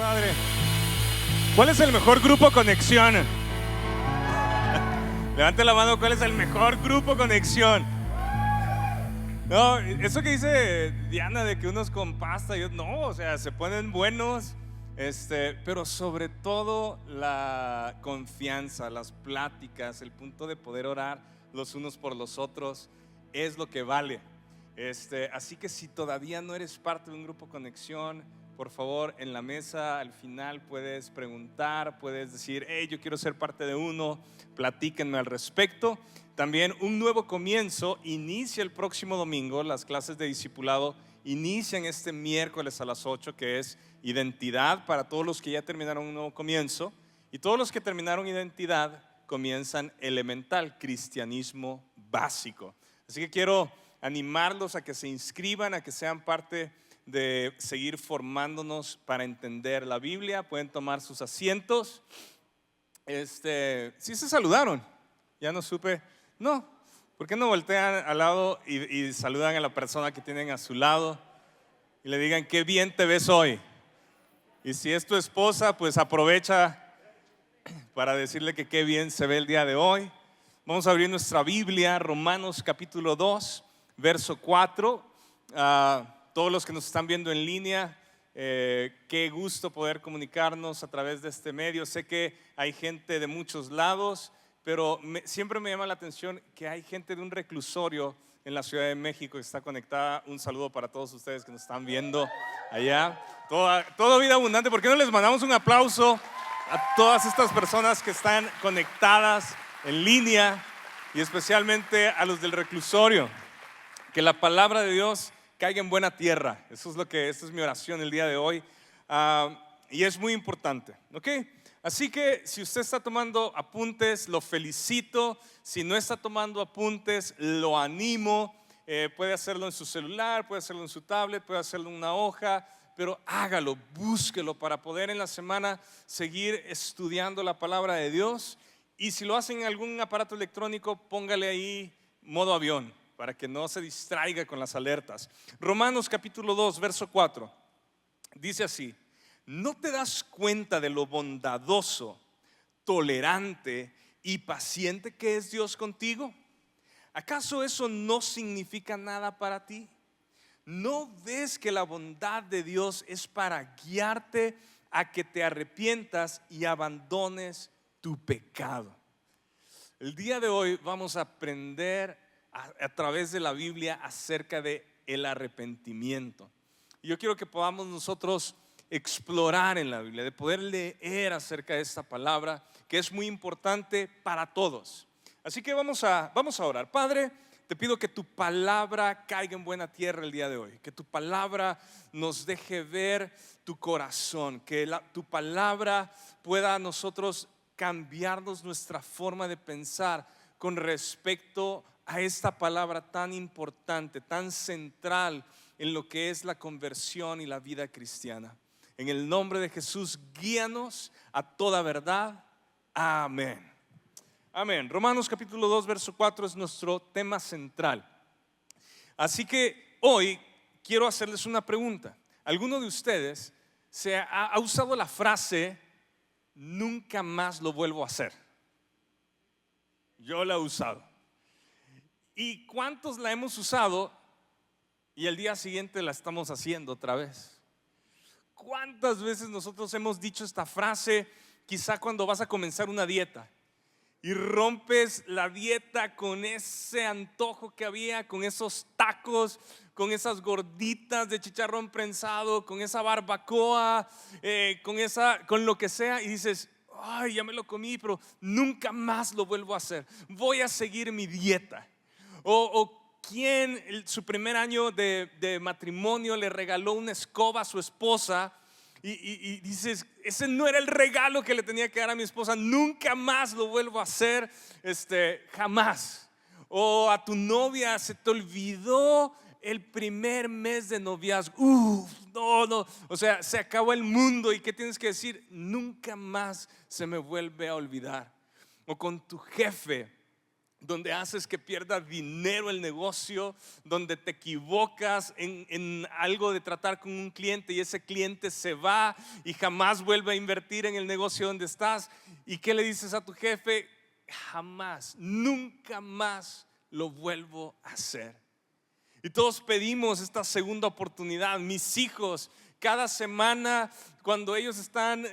padre. ¿Cuál es el mejor grupo Conexión? Levante la mano, ¿cuál es el mejor grupo Conexión? No, eso que dice Diana de que unos con pasta, no, o sea, se ponen buenos, pero sobre todo la confianza, las pláticas, el punto de poder orar los unos por los otros es lo que vale. Así que si todavía no eres parte de un grupo Conexión, por favor, en la mesa al final puedes preguntar, puedes decir, hey, yo quiero ser parte de uno, platíquenme al respecto. También un nuevo comienzo inicia el próximo domingo. Las clases de discipulado inician este miércoles a las 8, que es identidad para todos los que ya terminaron un nuevo comienzo, y todos los que terminaron identidad comienzan elemental, cristianismo básico. Así que quiero animarlos a que se inscriban, a que sean parte de seguir formándonos para entender la Biblia. Pueden tomar sus asientos. Sí se saludaron, ya no supe. No, ¿por qué no voltean al lado y saludan a la persona que tienen a su lado y le digan qué bien te ves hoy? Y si es tu esposa, pues aprovecha para decirle que qué bien se ve el día de hoy. Vamos a abrir nuestra Biblia, Romanos capítulo 2, verso 4. Todos los que nos están viendo en línea, qué gusto poder comunicarnos a través de este medio. Sé que hay gente de muchos lados, pero siempre me llama la atención que hay gente de un reclusorio en la Ciudad de México que está conectada. Un saludo para todos ustedes que nos están viendo allá. Todo Vida Abundante. ¿Por qué no les mandamos un aplauso a todas estas personas que están conectadas en línea, y especialmente a los del reclusorio? Que la palabra de Dios caiga en buena tierra. Esa es mi oración el día de hoy, y es muy importante, ¿ok? Así que si usted está tomando apuntes, lo felicito. Si no está tomando apuntes, lo animo. Puede hacerlo en su celular, puede hacerlo en su tablet, puede hacerlo en una hoja, pero hágalo, búsquelo para poder en la semana seguir estudiando la palabra de Dios. Y si lo hacen en algún aparato electrónico, póngale ahí modo avión para que no se distraiga con las alertas. Romanos capítulo 2, verso 4, dice así: ¿no te das cuenta de lo bondadoso, tolerante y paciente que es Dios contigo? ¿Acaso eso no significa nada para ti? ¿No ves que la bondad de Dios es para guiarte a que te arrepientas y abandones tu pecado? El día de hoy vamos a aprender a través de la Biblia acerca de el arrepentimiento. Y yo quiero que podamos nosotros explorar en la Biblia, de poder leer acerca de esta palabra, que es muy importante para todos. Así que vamos a orar. Padre, te pido que tu palabra caiga en buena tierra el día de hoy, que tu palabra nos deje ver tu corazón, que tu palabra pueda a nosotros cambiarnos nuestra forma de pensar con respecto a esta palabra tan importante, tan central en lo que es la conversión y la vida cristiana. En el nombre de Jesús, guíanos a toda verdad. Amén. Amén. Romanos capítulo 2, verso 4 es nuestro tema central. Así que hoy quiero hacerles una pregunta. ¿Alguno de ustedes ha usado la frase nunca más lo vuelvo a hacer? Yo la he usado. ¿Y cuántos la hemos usado y el día siguiente la estamos haciendo otra vez? ¿Cuántas veces nosotros hemos dicho esta frase? Quizá cuando vas a comenzar una dieta y rompes la dieta con ese antojo que había, con esos tacos, con esas gorditas de chicharrón prensado, con esa barbacoa, con lo que sea, y dices, ay, ya me lo comí, pero nunca más lo vuelvo a hacer. Voy a seguir mi dieta. O quien su primer año de matrimonio le regaló una escoba a su esposa y dices, ese no era el regalo que le tenía que dar a mi esposa, nunca más lo vuelvo a hacer, jamás. O a tu novia se te olvidó el primer mes de noviazgo, no, o sea, se acabó el mundo. ¿Y qué tienes que decir? Nunca más se me vuelve a olvidar. O con tu jefe donde haces que pierda dinero el negocio, donde te equivocas en algo de tratar con un cliente y ese cliente se va y jamás vuelve a invertir en el negocio donde estás. ¿Y qué le dices a tu jefe? Jamás, nunca más lo vuelvo a hacer. Y todos pedimos esta segunda oportunidad. Mis hijos, cada semana cuando ellos están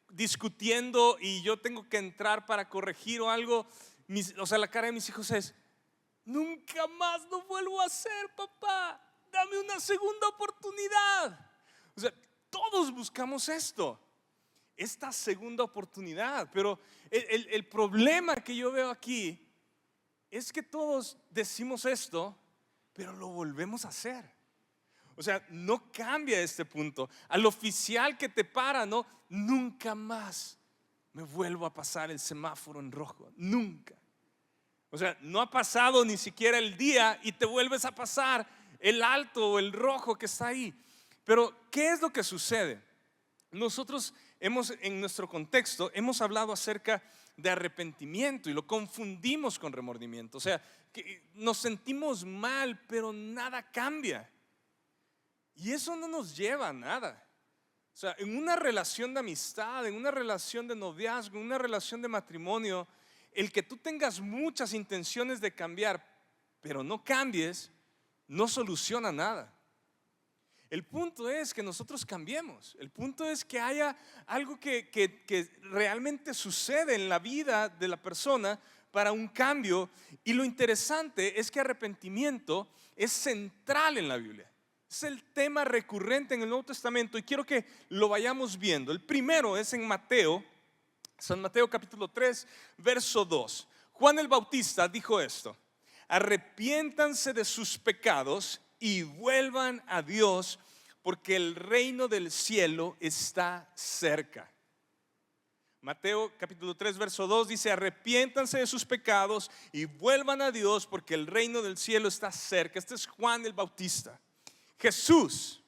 discutiendo y yo tengo que entrar para corregir o algo, la cara de mis hijos es: nunca más lo vuelvo a hacer, papá, dame una segunda oportunidad. O sea, todos buscamos esta segunda oportunidad, pero el problema que yo veo aquí es que todos decimos esto, pero lo volvemos a hacer. O sea, no cambia este punto. Al oficial que te para, no, nunca más me vuelvo a pasar el semáforo en rojo, nunca. O sea, no ha pasado ni siquiera el día y te vuelves a pasar el alto o el rojo que está ahí. Pero ¿qué es lo que sucede? Nosotros en nuestro contexto hemos hablado acerca de arrepentimiento y lo confundimos con remordimiento. O sea, que nos sentimos mal, pero nada cambia. Y eso no nos lleva a nada. O sea, en una relación de amistad, en una relación de noviazgo, en una relación de matrimonio, el que tú tengas muchas intenciones de cambiar, pero no cambies, no soluciona nada. El punto es que nosotros cambiemos. El punto es que haya algo que realmente sucede en la vida de la persona para un cambio. Y lo interesante es que arrepentimiento es central en la Biblia. Es el tema recurrente en el Nuevo Testamento y quiero que lo vayamos viendo. El primero es en Mateo, San Mateo capítulo 3, verso 2. Juan el Bautista dijo esto: arrepiéntanse de sus pecados y vuelvan a Dios, porque el reino del cielo está cerca. Mateo capítulo 3 verso 2 dice: arrepiéntanse de sus pecados y vuelvan a Dios, porque el reino del cielo está cerca. Este es Juan el Bautista. Jesús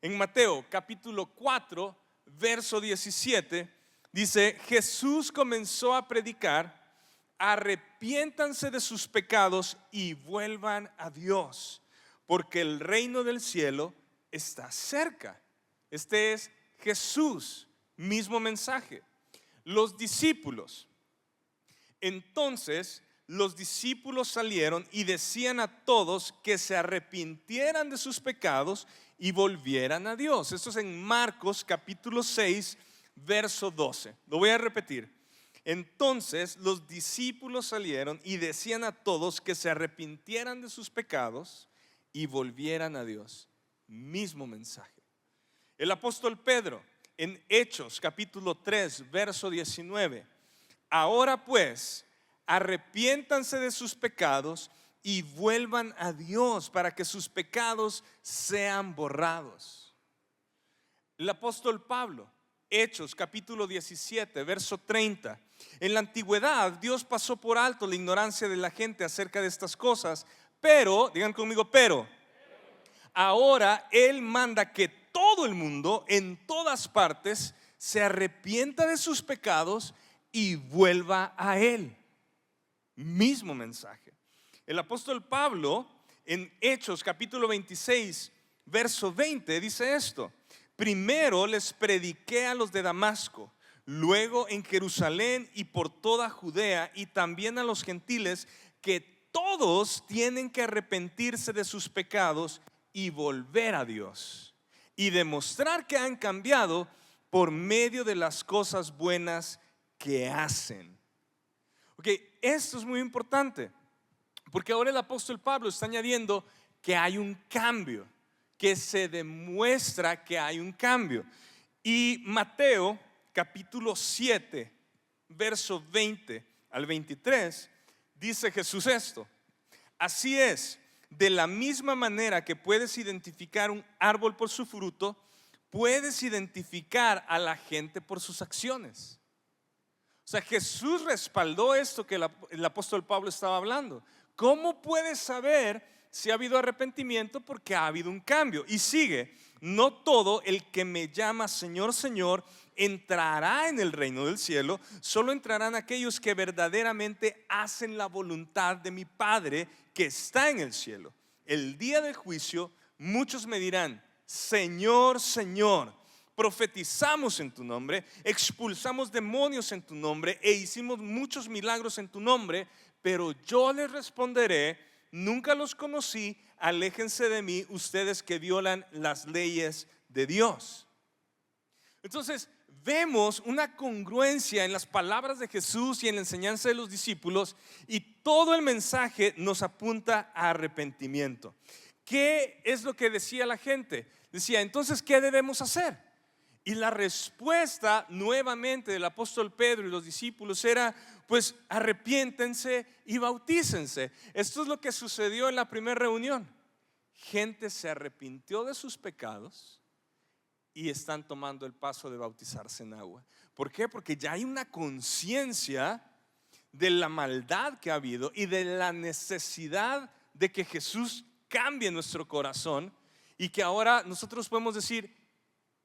en Mateo capítulo 4 verso 17 dice: Jesús comenzó a predicar: arrepiéntanse de sus pecados y vuelvan a Dios, porque el reino del cielo está cerca. Este es Jesús, mismo mensaje. Los discípulos. Entonces los discípulos salieron y decían a todos que se arrepintieran de sus pecados y volvieran a Dios. Esto es en Marcos capítulo 6 verso 12. Lo voy a repetir. Entonces los discípulos salieron y decían a todos que se arrepintieran de sus pecados y volvieran a Dios. Mismo mensaje. El apóstol Pedro en Hechos capítulo 3 verso 19: ahora pues, arrepiéntanse de sus pecados y vuelvan a Dios para que sus pecados sean borrados. El apóstol Pablo, Hechos capítulo 17 verso 30: en la antigüedad Dios pasó por alto la ignorancia de la gente acerca de estas cosas, pero, digan conmigo, pero ahora Él manda que todo el mundo en todas partes se arrepienta de sus pecados y vuelva a Él. Mismo mensaje. El apóstol Pablo en Hechos capítulo 26 verso 20 dice esto: primero les prediqué a los de Damasco, luego en Jerusalén y por toda Judea y también a los gentiles, que todos tienen que arrepentirse de sus pecados y volver a Dios y demostrar que han cambiado por medio de las cosas buenas que hacen. Ok, esto es muy importante, porque ahora el apóstol Pablo está añadiendo que hay un cambio, que se demuestra que hay un cambio. Y Mateo capítulo 7 verso 20 al 23 dice Jesús esto: así es, de la misma manera que puedes identificar un árbol por su fruto, puedes identificar a la gente por sus acciones. O sea, Jesús respaldó esto que el apóstol Pablo estaba hablando. ¿Cómo puedes saber si ha habido arrepentimiento, porque ha habido un cambio. Y sigue, no todo el que me llama Señor, Señor, entrará en el reino del cielo, solo entrarán aquellos que verdaderamente hacen la voluntad de mi Padre que está en el cielo. El día del juicio, muchos me dirán, Señor, Señor, profetizamos en tu nombre, expulsamos demonios en tu nombre e hicimos muchos milagros en tu nombre, pero yo les responderé, nunca los conocí, aléjense de mí ustedes que violan las leyes de Dios. Entonces vemos una congruencia en las palabras de Jesús y en la enseñanza de los discípulos, y todo el mensaje nos apunta a arrepentimiento. ¿Qué es lo que decía la gente? Decía, entonces, ¿qué debemos hacer? Y la respuesta nuevamente del apóstol Pedro y los discípulos era, pues arrepiéntense y bautícense. Esto es lo que sucedió en la primera reunión. Gente se arrepintió de sus pecados y están tomando el paso de bautizarse en agua. ¿Por qué? Porque ya hay una conciencia de la maldad que ha habido y de la necesidad de que Jesús cambie nuestro corazón, y que ahora nosotros podemos decir,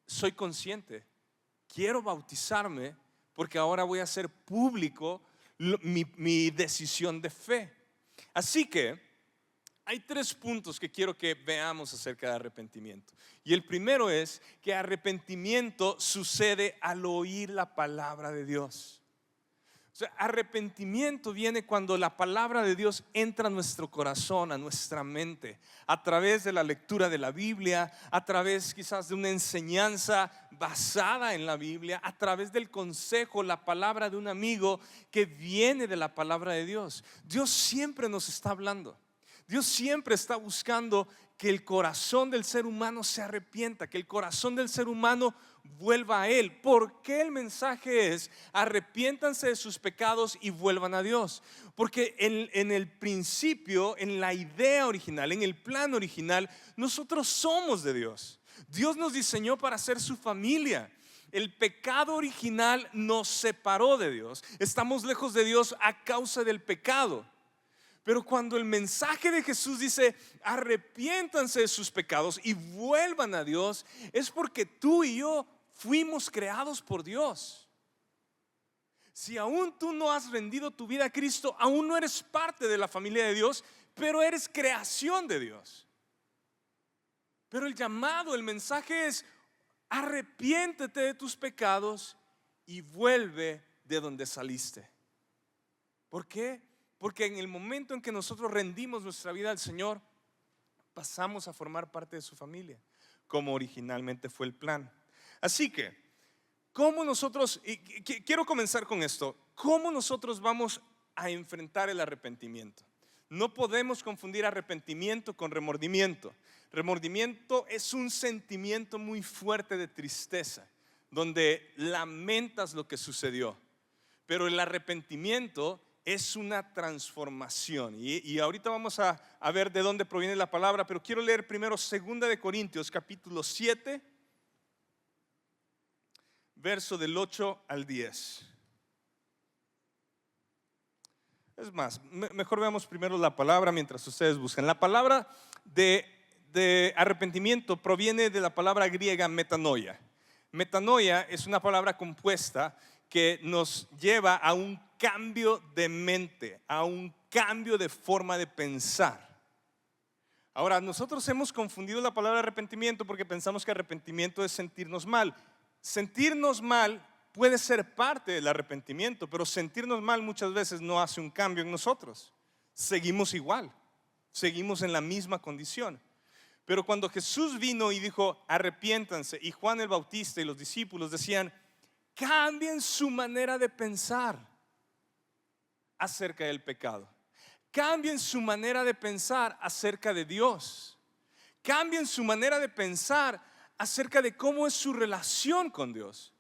soy consciente, quiero bautizarme porque ahora voy a hacer público mi decisión de fe. Así que hay 3 puntos que quiero que veamos acerca de arrepentimiento. Y el primero es que arrepentimiento sucede al oír la palabra de Dios. O sea, arrepentimiento viene cuando la palabra de Dios entra a nuestro corazón, a nuestra mente, a través de la lectura de la Biblia, a través quizás de una enseñanza basada en la Biblia, a través del consejo, la palabra de un amigo que viene de la palabra de Dios. Dios siempre nos está hablando. Dios siempre está buscando que el corazón del ser humano se arrepienta, que el corazón del ser humano vuelva a Él. ¿Por qué el mensaje es arrepiéntanse de sus pecados y vuelvan a Dios? Porque en el principio, en la idea original, en el plan original, nosotros somos de Dios. Dios nos diseñó para ser su familia. El pecado original nos separó de Dios. Estamos lejos de Dios a causa del pecado. Pero cuando el mensaje de Jesús dice arrepiéntanse de sus pecados y vuelvan a Dios, es porque tú y yo fuimos creados por Dios. Si aún tú no has rendido tu vida a Cristo, aún no eres parte de la familia de Dios, pero eres creación de Dios. Pero el llamado, el mensaje es arrepiéntete de tus pecados y vuelve de donde saliste. ¿Por qué? Porque en el momento en que nosotros rendimos nuestra vida al Señor, pasamos a formar parte de su familia, como originalmente fue el plan. Así que, ¿cómo nosotros, y quiero comenzar con esto, cómo nosotros vamos a enfrentar el arrepentimiento? No podemos confundir arrepentimiento con remordimiento. Remordimiento es un sentimiento muy fuerte de tristeza, donde lamentas lo que sucedió. Pero el arrepentimiento es una transformación, y ahorita vamos a ver de dónde proviene la palabra, pero quiero leer primero 2 de Corintios capítulo 7, verso del 8 al 10. Es más, mejor veamos primero la palabra mientras ustedes buscan. La palabra de arrepentimiento proviene de la palabra griega metanoia. Metanoia es una palabra compuesta que nos lleva a un cambio de mente, a un cambio de forma de pensar. Ahora, nosotros hemos confundido la palabra arrepentimiento porque pensamos que arrepentimiento es sentirnos mal. Sentirnos mal puede ser parte del arrepentimiento, pero sentirnos mal muchas veces no hace un cambio en nosotros. Seguimos igual, seguimos en la misma condición. Pero cuando Jesús vino y dijo arrepiéntanse, y Juan el Bautista y los discípulos decían cambien su manera de pensar acerca del pecado, cambien su manera de pensar acerca de Dios, cambien su manera de pensar acerca de cómo es su relación con Dios.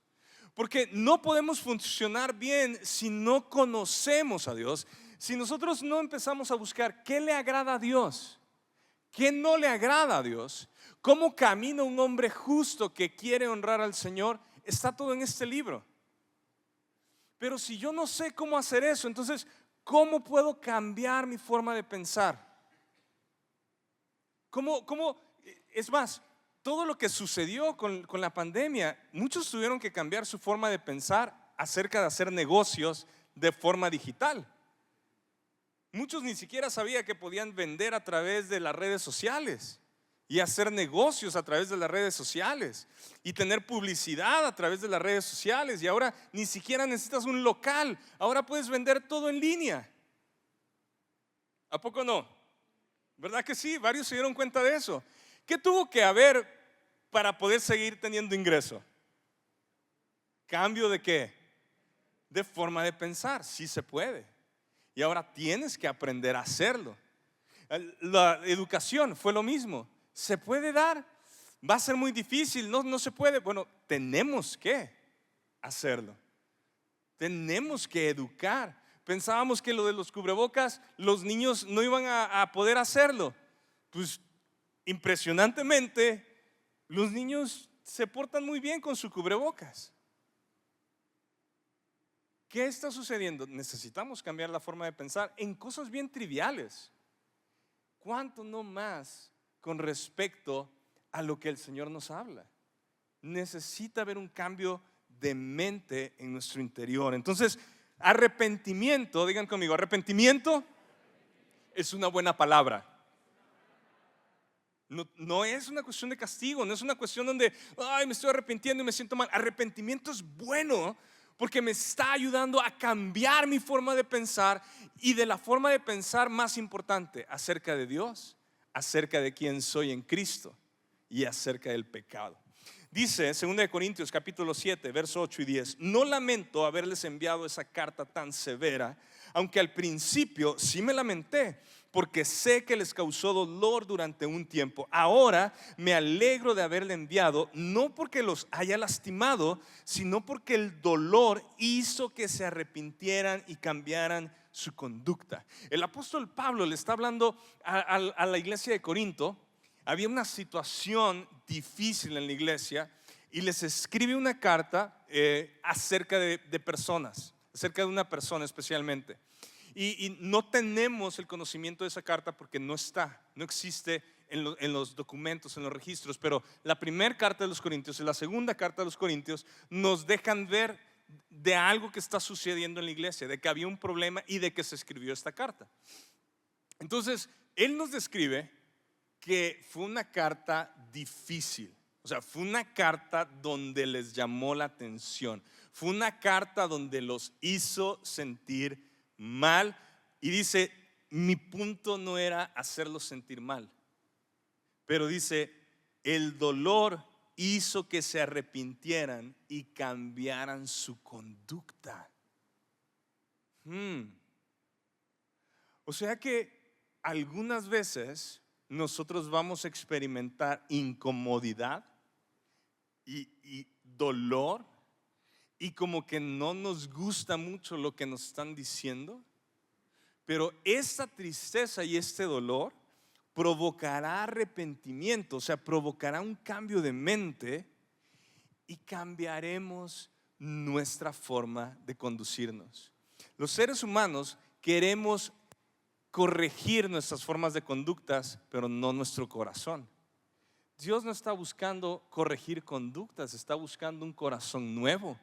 Porque no podemos funcionar bien si no conocemos a Dios, si nosotros no empezamos a buscar qué le agrada a Dios, qué no le agrada a Dios, cómo camina un hombre justo que quiere honrar al Señor. Está todo en este libro. Pero si yo no sé cómo hacer eso, entonces ¿cómo puedo cambiar mi forma de pensar? Es más, todo lo que sucedió con la pandemia, muchos tuvieron que cambiar su forma de pensar acerca de hacer negocios de forma digital. Muchos ni siquiera sabían que podían vender a través de las redes sociales y hacer negocios a través de las redes sociales y tener publicidad a través de las redes sociales. Y ahora ni siquiera necesitas un local, ahora puedes vender todo en línea. ¿A poco no? ¿Verdad que sí? Varios se dieron cuenta de eso. ¿Qué tuvo que haber para poder seguir teniendo ingreso? ¿Cambio de qué? De forma de pensar. Sí se puede. Y ahora tienes que aprender a hacerlo. La educación fue lo mismo. ¿Se puede dar? Va a ser muy difícil. No se puede. Bueno, tenemos que hacerlo. Tenemos que educar. Pensábamos que lo de los cubrebocas, los niños no iban a poder hacerlo. Pues impresionantemente, los niños se portan muy bien con su cubrebocas. ¿Qué está sucediendo? Necesitamos cambiar la forma de pensar en cosas bien triviales. ¿Cuánto no más con respecto a lo que el Señor nos habla? Necesita haber un cambio de mente en nuestro interior. Entonces, arrepentimiento, digan conmigo, arrepentimiento es una buena palabra. No es una cuestión de castigo, no es una cuestión donde, ay, me estoy arrepintiendo y me siento mal. Arrepentimiento es bueno porque me está ayudando a cambiar mi forma de pensar y de la forma de pensar más importante, acerca de Dios, acerca de quién soy en Cristo y acerca del pecado. Dice 2 Corintios capítulo 7, verso 8 y 10: no lamento haberles enviado esa carta tan severa, aunque al principio sí me lamenté, porque sé que les causó dolor durante un tiempo. Ahora me alegro de haberle enviado, no porque los haya lastimado, sino porque el dolor hizo que se arrepintieran y cambiaran su conducta. El apóstol Pablo le está hablando a la iglesia de Corinto. Había una situación difícil en la iglesia y les escribe una carta acerca de personas, acerca de una persona especialmente. Y no tenemos el conocimiento de esa carta porque no existe en los documentos, en los registros. Pero la primera carta de los Corintios y la segunda carta de los Corintios nos dejan ver de algo que está sucediendo en la iglesia, de que había un problema y de que se escribió esta carta. Entonces, él nos describe que fue una carta difícil. O sea, fue una carta donde les llamó la atención. Fue una carta donde los hizo sentir mal. Y dice, mi punto no era hacerlos sentir mal, pero dice, el dolor hizo que se arrepintieran y cambiaran su conducta. O sea que algunas veces nosotros vamos a experimentar incomodidad y dolor, y como que no nos gusta mucho lo que nos están diciendo, pero esta tristeza y este dolor provocará arrepentimiento, o sea, provocará un cambio de mente y cambiaremos nuestra forma de conducirnos. Los seres humanos queremos corregir nuestras formas de conductas, pero no nuestro corazón. Dios no está buscando corregir conductas, está buscando un corazón nuevo.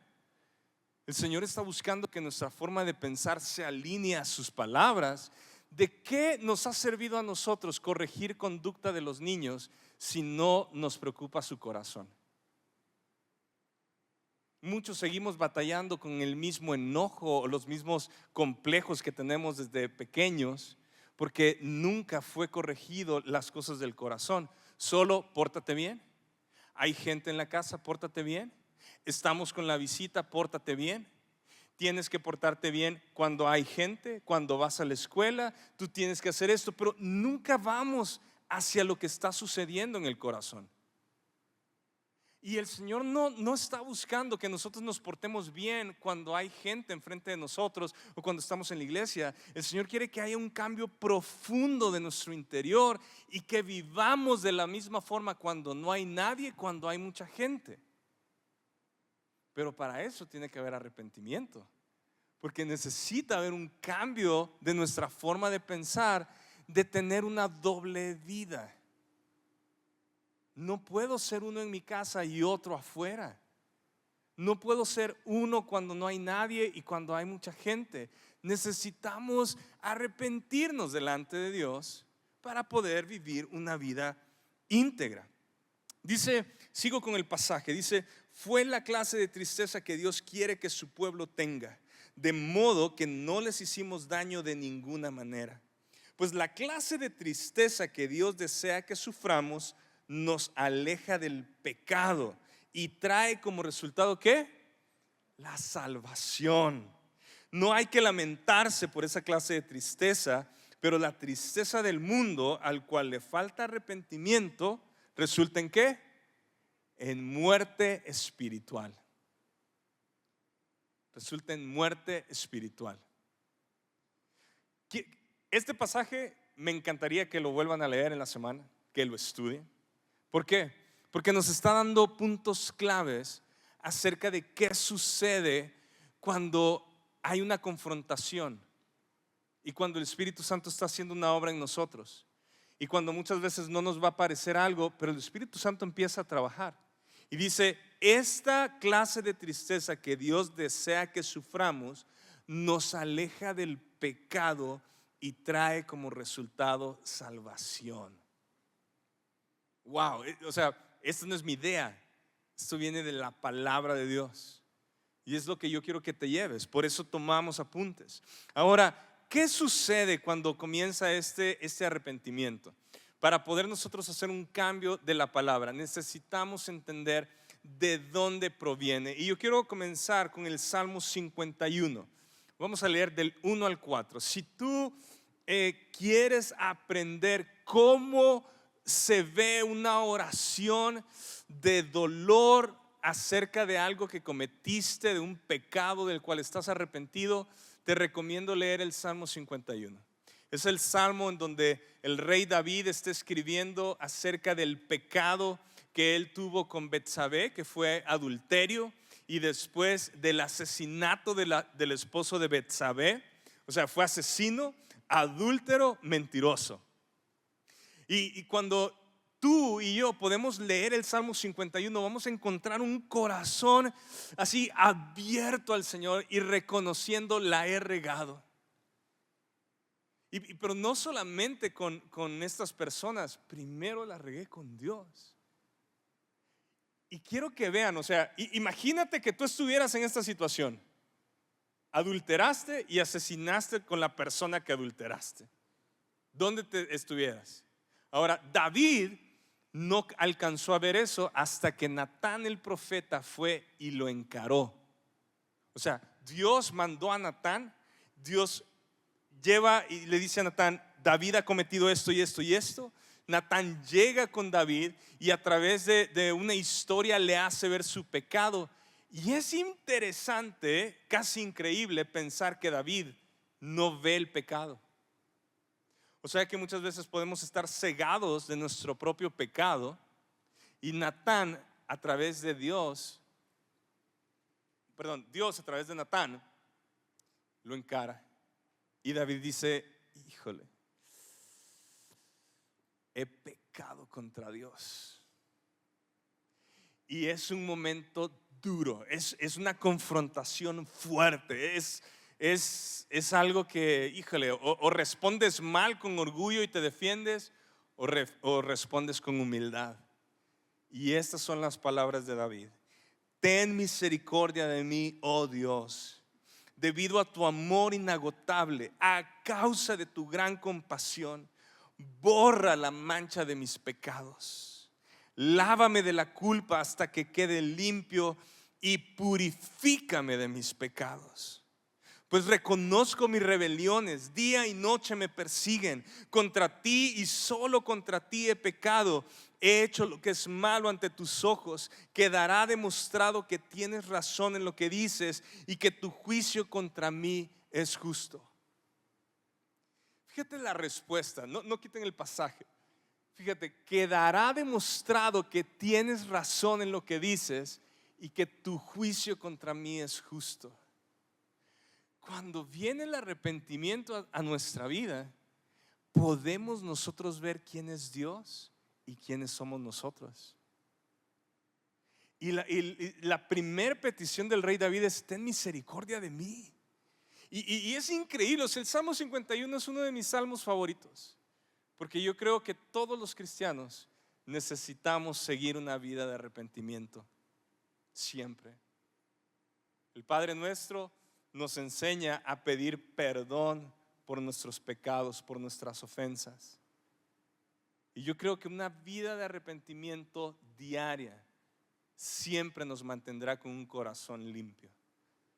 El Señor está buscando que nuestra forma de pensar se alinee a sus palabras. ¿De qué nos ha servido a nosotros corregir conducta de los niños si no nos preocupa su corazón? Muchos seguimos batallando con el mismo enojo o los mismos complejos que tenemos desde pequeños, porque nunca fue corregido las cosas del corazón. Solo pórtate bien. Hay gente en la casa, pórtate bien. Estamos con la visita, pórtate bien. Tienes que portarte bien cuando hay gente, cuando vas a la escuela, tú tienes que hacer esto, pero nunca vamos hacia lo que está sucediendo en el corazón. Y el Señor no está buscando que nosotros nos portemos bien cuando hay gente enfrente de nosotros o cuando estamos en la iglesia. El Señor quiere que haya un cambio profundo de nuestro interior y que vivamos de la misma forma cuando no hay nadie, cuando hay mucha gente. Pero para eso tiene que haber arrepentimiento, porque necesita haber un cambio de nuestra forma de pensar, de tener una doble vida. No puedo ser uno en mi casa y otro afuera. No puedo ser uno cuando no hay nadie y cuando hay mucha gente. Necesitamos arrepentirnos delante de Dios para poder vivir una vida íntegra. Dice, sigo con el pasaje, dice, fue la clase de tristeza que Dios quiere que su pueblo tenga, de modo que no les hicimos daño de ninguna manera. Pues la clase de tristeza que Dios desea que suframos nos aleja del pecado y trae como resultado ¿qué? La salvación. No hay que lamentarse por esa clase de tristeza, pero la tristeza del mundo al cual le falta arrepentimiento resulta en ¿qué? En muerte espiritual. Resulta en muerte espiritual. Este pasaje me encantaría que lo vuelvan a leer en la semana, que lo estudien. ¿Por qué? Porque nos está dando puntos claves acerca de qué sucede cuando hay una confrontación y cuando el Espíritu Santo está haciendo una obra en nosotros y cuando muchas veces no nos va a parecer algo, pero el Espíritu Santo empieza a trabajar y dice, esta clase de tristeza que Dios desea que suframos nos aleja del pecado y trae como resultado salvación. Wow, o sea, esta no es mi idea, esto viene de la palabra de Dios y es lo que yo quiero que te lleves, por eso tomamos apuntes. Ahora, ¿qué sucede cuando comienza este arrepentimiento? Para poder nosotros hacer un cambio de la palabra, necesitamos entender de dónde proviene. Y yo quiero comenzar con el Salmo 51. Vamos a leer del 1 al 4. Si tú quieres aprender cómo se ve una oración de dolor acerca de algo que cometiste, de un pecado del cual estás arrepentido, te recomiendo leer el Salmo 51. Es el salmo en donde el rey David está escribiendo acerca del pecado que él tuvo con Betsabé, que fue adulterio, y después del asesinato del esposo de Betsabé. O sea, fue asesino, adúltero, mentiroso. Y cuando tú y yo podemos leer el Salmo 51, vamos a encontrar un corazón así abierto al Señor y reconociendo la he regado. Pero no solamente con estas personas, primero la regué con Dios. Y quiero que vean, o sea, imagínate que tú estuvieras en esta situación. Adulteraste y asesinaste con la persona que adulteraste. ¿Dónde te estuvieras? Ahora, David no alcanzó a ver eso hasta que Natán el profeta fue y lo encaró. O sea, Dios mandó a Natán, Dios lleva y le dice a Natán, David ha cometido esto y esto y esto. Natán llega con David y a través de una historia le hace ver su pecado. Y es interesante, casi increíble pensar que David no ve el pecado. O sea que muchas veces podemos estar cegados de nuestro propio pecado y Natán a través de Dios a través de Natán lo encara. Y David dice, híjole, he pecado contra Dios. Y es un momento duro, es una confrontación fuerte, es algo que, híjole, o respondes mal con orgullo y te defiendes, o respondes con humildad. Y estas son las palabras de David. Ten misericordia de mí, oh Dios, debido a tu amor inagotable, a causa de tu gran compasión, borra la mancha de mis pecados. Lávame de la culpa hasta que quede limpio y purifícame de mis pecados. Pues reconozco mis rebeliones, día y noche me persiguen. Contra ti y solo contra ti he pecado. He hecho lo que es malo ante tus ojos. Quedará demostrado que tienes razón en lo que dices y que tu juicio contra mí es justo. Fíjate la respuesta, no quiten el pasaje. Fíjate, quedará demostrado que tienes razón en lo que dices y que tu juicio contra mí es justo. Cuando viene el arrepentimiento a nuestra vida, podemos nosotros ver quién es Dios ¿y quiénes somos nosotros? Y la primer petición del rey David es: ten misericordia de mí. Y es increíble, o sea, el Salmo 51 es uno de mis salmos favoritos, porque yo creo que todos los cristianos necesitamos seguir una vida de arrepentimiento, siempre. El Padre Nuestro nos enseña a pedir perdón por nuestros pecados, por nuestras ofensas. Y yo creo que una vida de arrepentimiento diaria siempre nos mantendrá con un corazón limpio.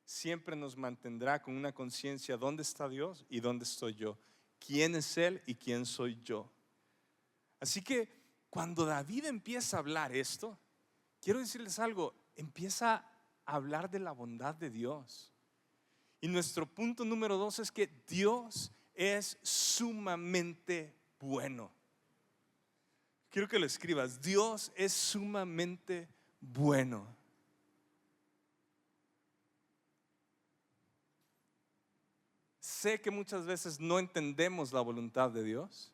Siempre nos mantendrá con una conciencia: ¿dónde está Dios y dónde estoy yo? ¿Quién es Él y quién soy yo? Así que cuando David empieza a hablar esto, quiero decirles algo: empieza a hablar de la bondad de Dios. Y nuestro punto número 2 es que Dios es sumamente bueno. Quiero que lo escribas: Dios es sumamente bueno. Sé que muchas veces no entendemos la voluntad de Dios.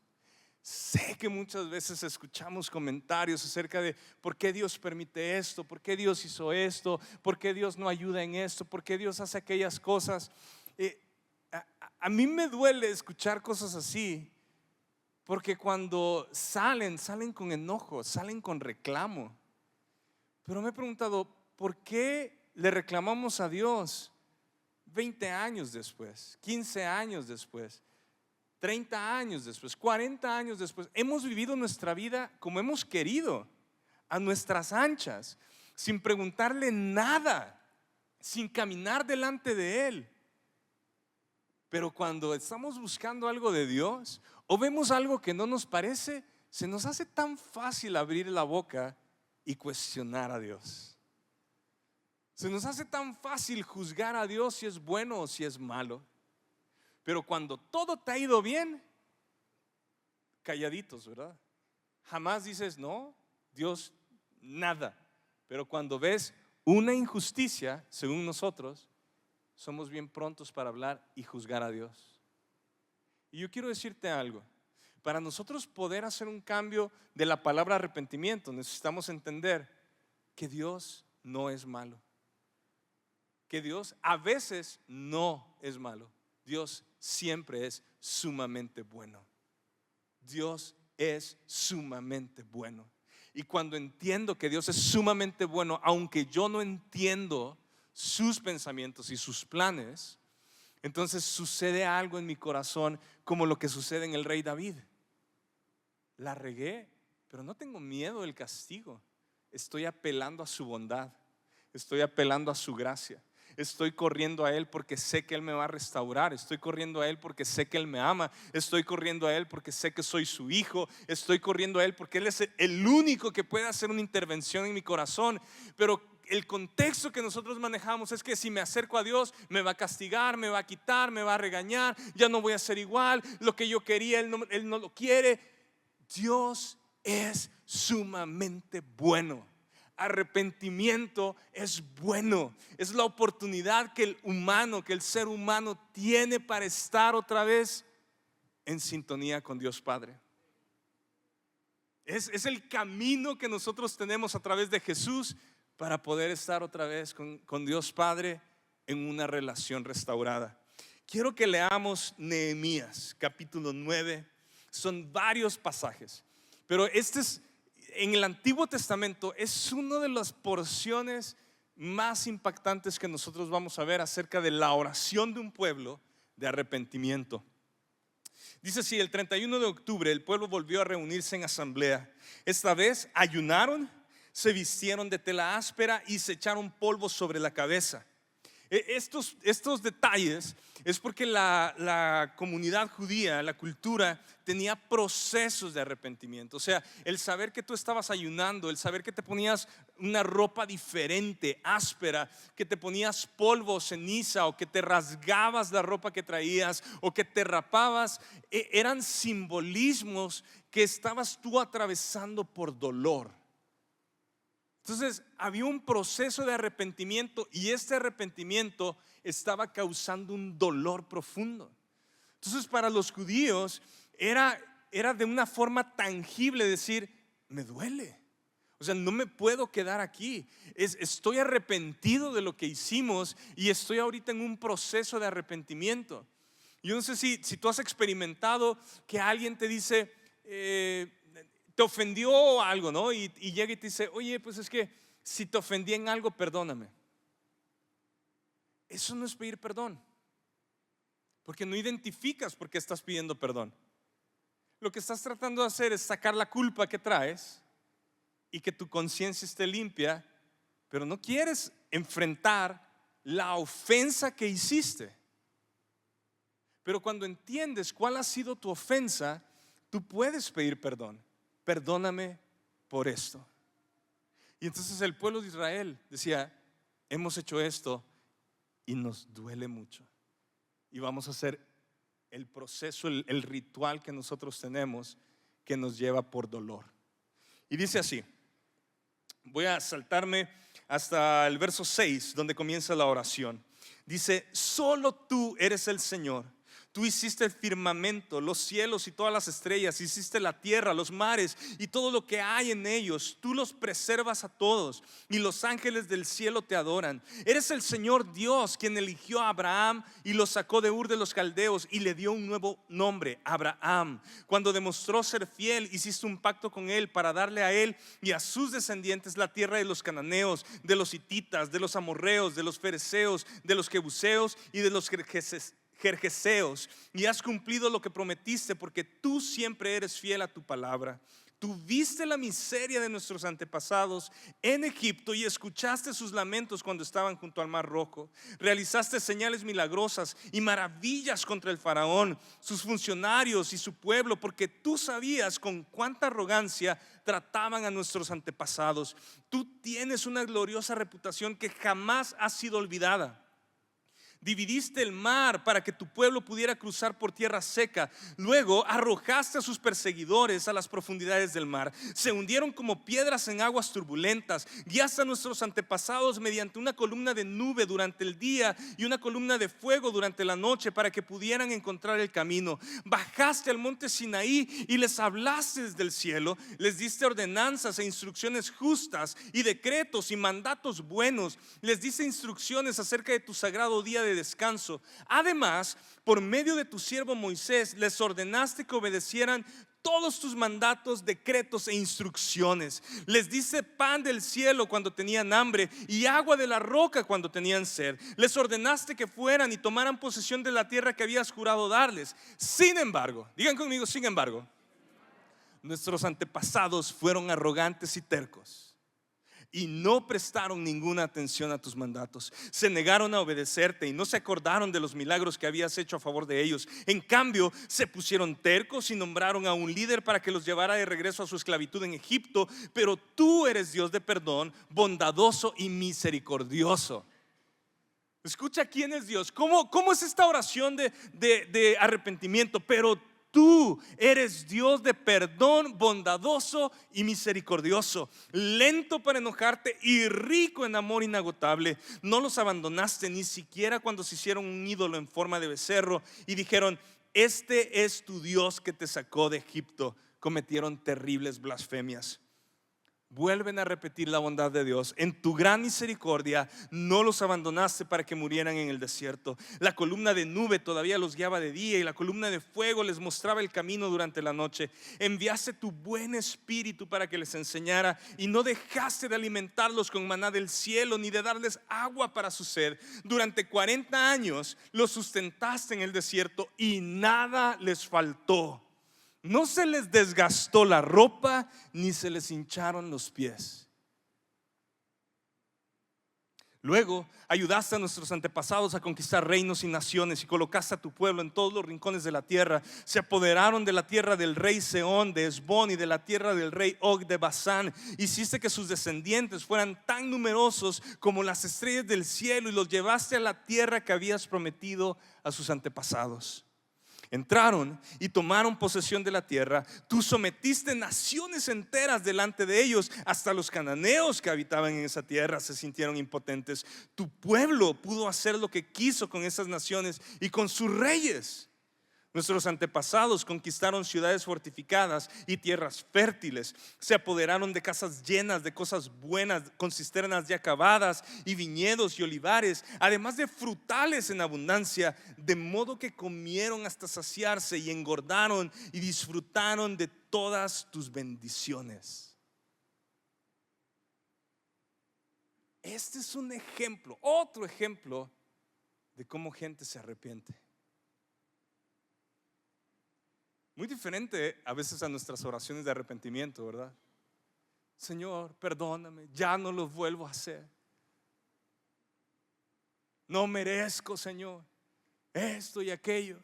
Sé que muchas veces escuchamos comentarios acerca de por qué Dios permite esto, por qué Dios hizo esto, por qué Dios no ayuda en esto, por qué Dios hace aquellas cosas. A mí me duele escuchar cosas así, porque cuando salen con enojo, salen con reclamo. Pero me he preguntado: ¿por qué le reclamamos a Dios 20 años después, 15 años después, 30 años después, 40 años después? Hemos vivido nuestra vida como hemos querido, a nuestras anchas, sin preguntarle nada, sin caminar delante de Él. Pero cuando estamos buscando algo de Dios o vemos algo que no nos parece, se nos hace tan fácil abrir la boca y cuestionar a Dios. Se nos hace tan fácil juzgar a Dios si es bueno o si es malo. Pero cuando todo te ha ido bien, calladitos, ¿verdad? Jamás dices: no, Dios, nada. Pero cuando ves una injusticia, según nosotros, somos bien prontos para hablar y juzgar a Dios. Y yo quiero decirte algo: para nosotros poder hacer un cambio de la palabra arrepentimiento, necesitamos entender que Dios no es malo. Que Dios a veces no es malo. Dios siempre es sumamente bueno. Dios es sumamente bueno. Y cuando entiendo que Dios es sumamente bueno, aunque yo no entiendo sus pensamientos y sus planes, entonces sucede algo en mi corazón, como lo que sucede en el rey David. La regué, pero no tengo miedo del castigo. Estoy apelando a su bondad. Estoy apelando a su gracia. Estoy corriendo a Él porque sé que Él me va a restaurar. Estoy corriendo a Él porque sé que Él me ama. Estoy corriendo a Él porque sé que soy su hijo. Estoy corriendo a Él porque Él es el único que puede hacer una intervención en mi corazón. Pero el contexto que nosotros manejamos es que si me acerco a Dios, me va a castigar, me va a quitar, me va a regañar. Ya no voy a ser igual. Lo que yo quería, Él no lo quiere. Dios es sumamente bueno. Arrepentimiento es bueno. Es la oportunidad que el ser humano tiene para estar otra vez en sintonía con Dios Padre. Es el camino que nosotros tenemos a través de Jesús para poder estar otra vez con Dios Padre en una relación restaurada. Quiero que leamos Nehemías capítulo 9. Son varios pasajes, pero en el Antiguo Testamento es una de las porciones más impactantes que nosotros vamos a ver acerca de la oración de un pueblo de arrepentimiento. Dice así: el 31 de octubre el pueblo volvió a reunirse en asamblea. Esta vez ayunaron, se vistieron de tela áspera y se echaron polvo sobre la cabeza. Estos detalles es porque la comunidad judía, la cultura, tenía procesos de arrepentimiento. O sea, el saber que tú estabas ayunando, el saber que te ponías una ropa diferente, áspera, que te ponías polvo, ceniza, o que te rasgabas la ropa que traías, o que te rapabas, eran simbolismos que estabas tú atravesando por dolor. Entonces había un proceso de arrepentimiento, y este arrepentimiento estaba causando un dolor profundo. Entonces para los judíos era de una forma tangible decir: me duele. O sea, no me puedo quedar aquí. Estoy arrepentido de lo que hicimos y estoy ahorita en un proceso de arrepentimiento. Yo no sé si tú has experimentado que alguien te dice, te ofendió algo, ¿no? Y llega y te dice, oye, pues es que si te ofendí en algo, perdóname. Eso no es pedir perdón, porque no identificas por qué estás pidiendo perdón. Lo que estás tratando de hacer es sacar la culpa que traes y que tu conciencia esté limpia, pero no quieres enfrentar la ofensa que hiciste. Pero cuando entiendes cuál ha sido tu ofensa, tú puedes pedir perdón. Perdóname por esto. Y entonces el pueblo de Israel decía, hemos hecho esto y nos duele mucho. Y vamos a hacer el proceso, el ritual que nosotros tenemos, que nos lleva por dolor. Y dice así, voy a saltarme hasta el verso 6, donde comienza la oración. Dice, solo tú eres el Señor. Tú hiciste el firmamento, los cielos y todas las estrellas, hiciste la tierra, los mares y todo lo que hay en ellos. Tú los preservas a todos y los ángeles del cielo te adoran. Eres el Señor Dios quien eligió a Abraham y lo sacó de Ur de los Caldeos y le dio un nuevo nombre, Abraham. Cuando demostró ser fiel, hiciste un pacto con él para darle a él y a sus descendientes la tierra de los cananeos, de los hititas, de los amorreos, de los fereceos, de los jebuseos y de los jerjeseos, y has cumplido lo que prometiste, porque tú siempre eres fiel a tu palabra. Tú viste la miseria de nuestros antepasados en Egipto y escuchaste sus lamentos cuando estaban junto al Mar Rojo. Realizaste señales milagrosas y maravillas contra el faraón, sus funcionarios y su pueblo, porque tú sabías con cuánta arrogancia trataban a nuestros antepasados. Tú tienes una gloriosa reputación que jamás ha sido olvidada. Dividiste el mar para que tu pueblo pudiera cruzar por tierra seca. Luego arrojaste a sus perseguidores a las profundidades del mar. Se hundieron como piedras en aguas turbulentas. Guiaste a nuestros antepasados mediante una columna de nube durante el día y una columna de fuego durante la noche para que pudieran encontrar el camino. Bajaste al monte Sinaí y les hablaste desde el cielo. Les diste ordenanzas e instrucciones justas y decretos y mandatos buenos. Les diste instrucciones acerca de tu sagrado día de descanso. Además, por medio de tu siervo Moisés, les ordenaste que obedecieran todos tus mandatos, decretos e instrucciones. Les diste pan del cielo cuando tenían hambre y agua de la roca cuando tenían sed. Les ordenaste que fueran y tomaran posesión de la tierra que habías jurado darles. Sin embargo, digan conmigo, sin embargo, nuestros antepasados fueron arrogantes y tercos y no prestaron ninguna atención a tus mandatos. Se negaron a obedecerte y no se acordaron de los milagros que habías hecho a favor de ellos. En cambio, se pusieron tercos y nombraron a un líder para que los llevara de regreso a su esclavitud en Egipto. Pero tú eres Dios de perdón, bondadoso y misericordioso. Escucha quién es Dios. ¿Cómo es esta oración de arrepentimiento? Pero tú eres Dios de perdón, bondadoso y misericordioso, lento para enojarte y rico en amor inagotable. No los abandonaste ni siquiera cuando se hicieron un ídolo en forma de becerro y dijeron, este es tu Dios que te sacó de Egipto. Cometieron terribles blasfemias. Vuelven a repetir la bondad de Dios. En tu gran misericordia no los abandonaste para que murieran en el desierto. La columna de nube todavía los guiaba de día y la columna de fuego les mostraba el camino durante la noche. Enviaste tu buen espíritu para que les enseñara y no dejaste de alimentarlos con maná del cielo ni de darles agua para su sed. Durante 40 años los sustentaste en el desierto y nada les faltó. No se les desgastó la ropa ni se les hincharon los pies. Luego ayudaste a nuestros antepasados a conquistar reinos y naciones y colocaste a tu pueblo en todos los rincones de la tierra. Se apoderaron de la tierra del rey Sehón de Hesbón y de la tierra del rey Og de Basán. Hiciste que sus descendientes fueran tan numerosos como las estrellas del cielo y los llevaste a la tierra que habías prometido a sus antepasados. Entraron y tomaron posesión de la tierra. Tú sometiste naciones enteras delante de ellos. Hasta los cananeos que habitaban en esa tierra se sintieron impotentes. Tu pueblo pudo hacer lo que quiso con esas naciones y con sus reyes. Nuestros antepasados conquistaron ciudades fortificadas y tierras fértiles. Se apoderaron de casas llenas de cosas buenas, con cisternas ya acabadas y viñedos y olivares, además de frutales en abundancia, de modo que comieron hasta saciarse y engordaron y disfrutaron de todas tus bendiciones. Este es un ejemplo, otro ejemplo de cómo gente se arrepiente. Muy diferente a veces a nuestras oraciones de arrepentimiento, ¿verdad? Señor, perdóname, ya no lo vuelvo a hacer. No merezco, Señor, esto y aquello.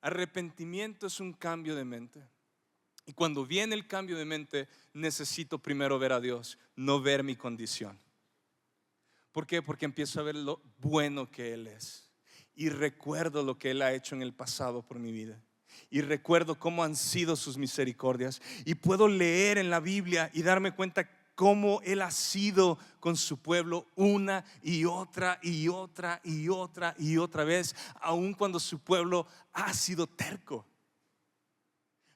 Arrepentimiento es un cambio de mente. Y cuando viene el cambio de mente, necesito primero ver a Dios, no ver mi condición. ¿Por qué? Porque empiezo a ver lo bueno que Él es. Y recuerdo lo que Él ha hecho en el pasado por mi vida. Y recuerdo cómo han sido sus misericordias. Y puedo leer en la Biblia y darme cuenta cómo Él ha sido con su pueblo una y otra y otra y otra y otra vez, aun cuando su pueblo ha sido terco.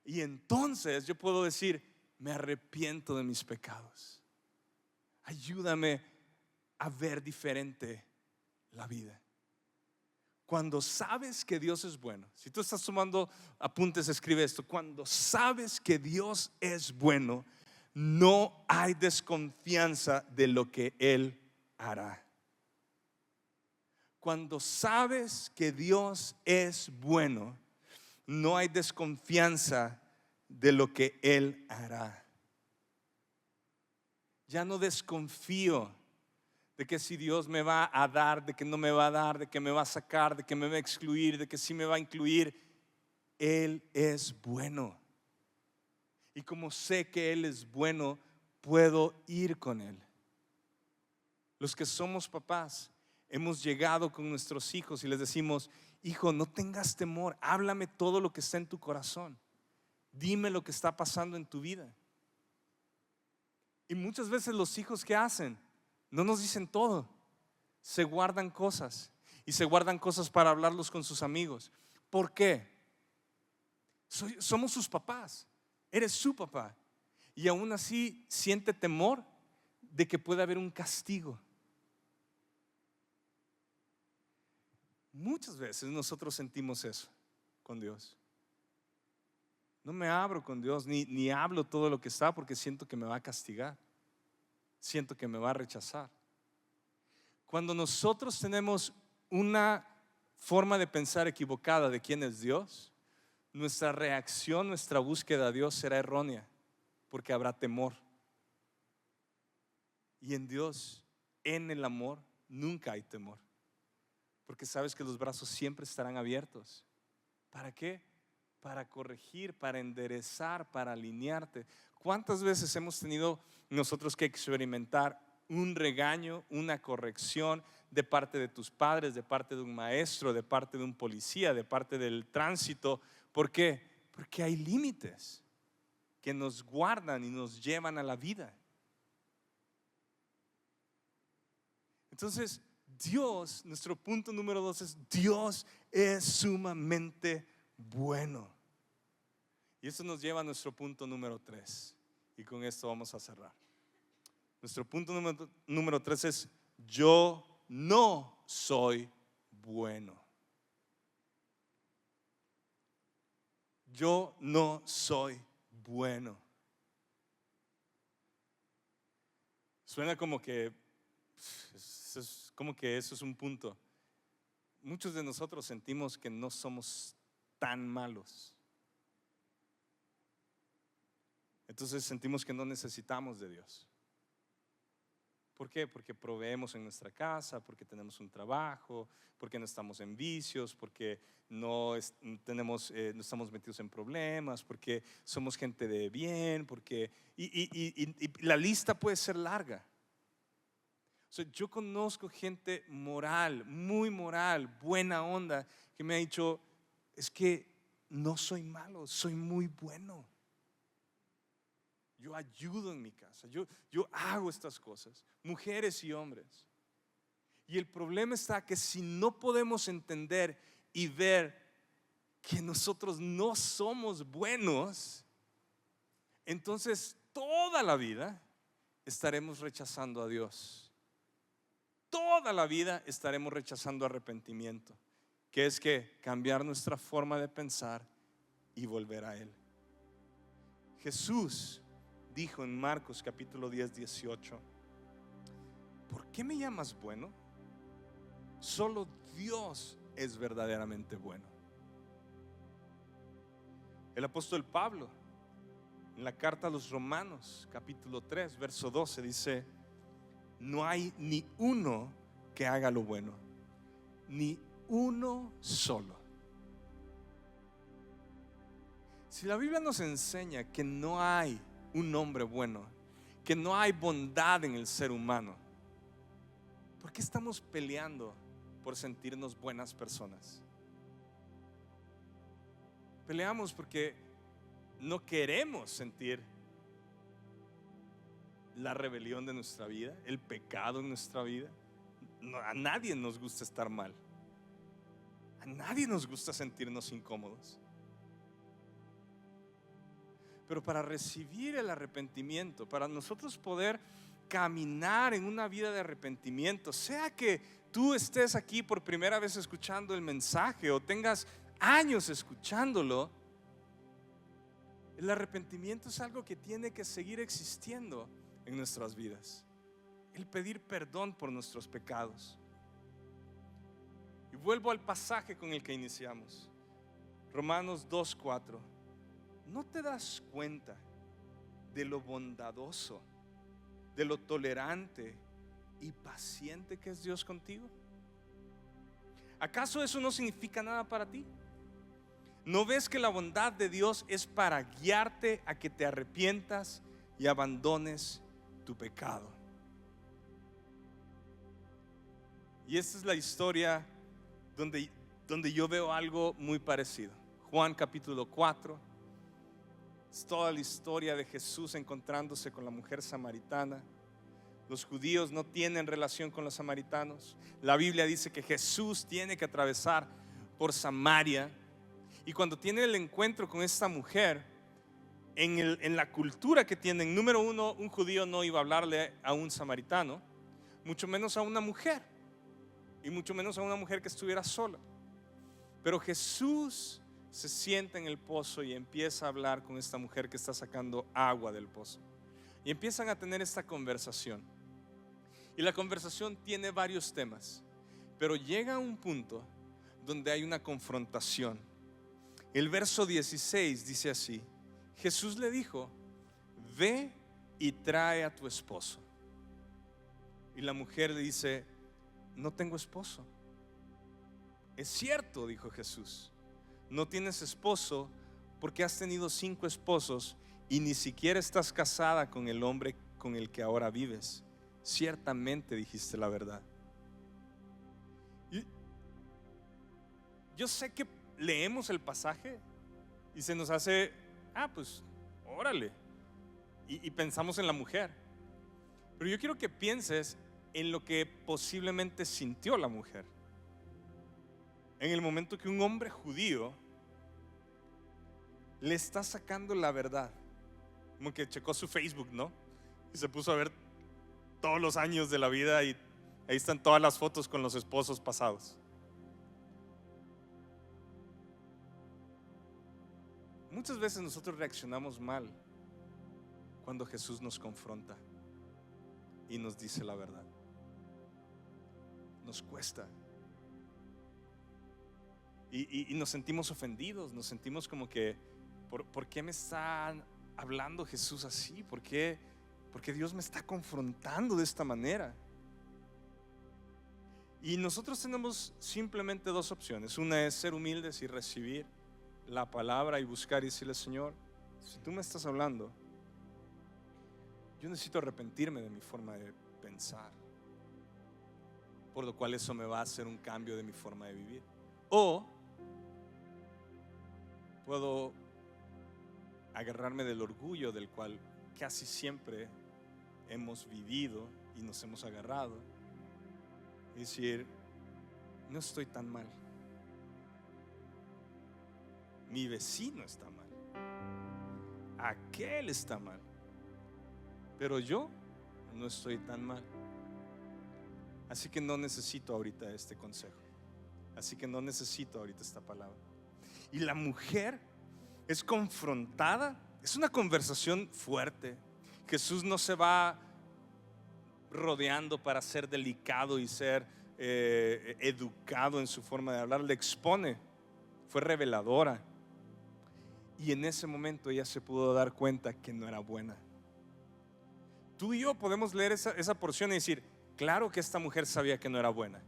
Y entonces yo puedo decir, me arrepiento de mis pecados. Ayúdame a ver diferente la vida. Cuando sabes que Dios es bueno, si tú estás tomando apuntes, escribe esto. Cuando sabes que Dios es bueno, no hay desconfianza de lo que Él hará. Cuando sabes que Dios es bueno, no hay desconfianza de lo que Él hará. Ya no desconfío de que si Dios me va a dar, de que no me va a dar, de que me va a sacar, de que me va a excluir, de que sí me va a incluir. Él es bueno. Y como sé que Él es bueno, puedo ir con Él. Los que somos papás, hemos llegado con nuestros hijos y les decimos, hijo, no tengas temor, háblame todo lo que está en tu corazón. Dime lo que está pasando en tu vida. Y muchas veces los hijos, ¿qué hacen? No nos dicen todo, se guardan cosas y se guardan cosas para hablarlos con sus amigos. ¿Por qué? Somos sus papás, eres su papá y aún así siente temor de que pueda haber un castigo. Muchas veces nosotros sentimos eso con Dios. No me abro con Dios ni hablo todo lo que está porque siento que me va a castigar. Siento que me va a rechazar. Cuando nosotros tenemos una forma de pensar equivocada de quién es Dios, nuestra reacción, nuestra búsqueda a Dios será errónea, porque habrá temor. Y en Dios, en el amor, nunca hay temor, porque sabes que los brazos siempre estarán abiertos. ¿Para qué? Para corregir, para enderezar, para alinearte. ¿Cuántas veces hemos tenido nosotros que experimentar un regaño, una corrección de parte de tus padres, de parte de un maestro, de parte de un policía, de parte del tránsito? ¿Por qué? Porque hay límites que nos guardan y nos llevan a la vida. Entonces, Dios, nuestro punto número 2 es: Dios es sumamente bueno. Y eso nos lleva a nuestro punto número 3. Y con esto vamos a cerrar. Nuestro punto número 3 es: yo no soy bueno. Yo no soy bueno. Suena como que eso es un punto. Muchos de nosotros sentimos que no somos tan malos. Entonces sentimos que no necesitamos de Dios. ¿Por qué? Porque proveemos en nuestra casa, porque tenemos un trabajo, porque no estamos en vicios, porque no estamos metidos en problemas, porque somos gente de bien, y la lista puede ser larga. O sea, yo conozco gente moral, muy moral, buena onda, que me ha dicho: es que no soy malo, soy muy bueno. Yo ayudo en mi casa, yo hago estas cosas, mujeres y hombres. Y el problema está que si no podemos entender y ver que nosotros no somos buenos, entonces toda la vida estaremos rechazando a Dios. Toda la vida estaremos rechazando arrepentimiento, que es que cambiar nuestra forma de pensar y volver a Él. Jesús dijo en Marcos capítulo 10, 18: ¿por qué me llamas bueno? Solo Dios es verdaderamente bueno. El apóstol Pablo, en la carta a los Romanos capítulo 3 verso 12 dice: no hay ni uno que haga lo bueno, ni uno solo. Si la Biblia nos enseña que no hay un hombre bueno, que no hay bondad en el ser humano, ¿por qué estamos peleando por sentirnos buenas personas? Peleamos porque no queremos sentir la rebelión de nuestra vida, el pecado en nuestra vida. A nadie nos gusta estar mal. A nadie nos gusta sentirnos incómodos. Pero para recibir el arrepentimiento, para nosotros poder caminar en una vida de arrepentimiento, sea que tú estés aquí por primera vez escuchando el mensaje o tengas años escuchándolo, el arrepentimiento es algo que tiene que seguir existiendo en nuestras vidas. El pedir perdón por nuestros pecados. Y vuelvo al pasaje con el que iniciamos, Romanos 2:4. ¿No te das cuenta de lo bondadoso, de lo tolerante y paciente que es Dios contigo? ¿Acaso eso no significa nada para ti? ¿No ves que la bondad de Dios es para guiarte a que te arrepientas y abandones tu pecado? Y esta es la historia donde yo veo algo muy parecido. Juan capítulo 4. Es toda la historia de Jesús encontrándose con la mujer samaritana. Los judíos no tienen relación con los samaritanos. La Biblia dice que Jesús tiene que atravesar por Samaria. Y cuando tiene el encuentro con esta mujer, en la cultura que tienen, número uno, un judío no iba a hablarle a un samaritano, mucho menos a una mujer, y mucho menos a una mujer que estuviera sola. Pero Jesús se sienta en el pozo y empieza a hablar con esta mujer que está sacando agua del pozo. Y empiezan a tener esta conversación. Y la conversación tiene varios temas, pero llega a un punto donde hay una confrontación. El verso 16 dice así: Jesús le dijo: ve y trae a tu esposo. Y la mujer le dice: no tengo esposo. Es cierto, dijo Jesús, no tienes esposo porque has tenido 5 esposos y ni siquiera estás casada con el hombre con el que ahora vives. Ciertamente dijiste la verdad. Y yo sé que leemos el pasaje y se nos hace, pues órale, y pensamos en la mujer. Pero yo quiero que pienses en lo que posiblemente sintió la mujer en el momento que un hombre judío le está sacando la verdad. Como que checó su Facebook, ¿no? Y se puso a ver todos los años de la vida y ahí están todas las fotos con los esposos pasados. Muchas veces nosotros reaccionamos mal cuando Jesús nos confronta y nos dice la verdad. Nos cuesta. Y nos sentimos ofendidos, nos sentimos como que ¿por qué me está hablando Jesús así? ¿Por qué Dios me está confrontando de esta manera? Y nosotros tenemos simplemente 2 opciones. Una es ser humildes y recibir la palabra y buscar y decirle: Señor, si tú me estás hablando, yo necesito arrepentirme de mi forma de pensar, por lo cual eso me va a hacer un cambio de mi forma de vivir. O puedo agarrarme del orgullo del cual casi siempre hemos vivido y nos hemos agarrado y decir: no estoy tan mal. mi vecino está mal, aquel está mal, pero yo no estoy tan mal. Así que no necesito ahorita este consejo. Así que no necesito ahorita esta palabra. Y la mujer es confrontada. Es una conversación fuerte. Jesús no se va rodeando para ser delicado y ser educado en su forma de hablar. Le expone. Fue reveladora. Y en ese momento ella se pudo dar cuenta que no era buena. Tú y yo podemos leer esa porción y decir, claro que esta mujer sabía que no era buena.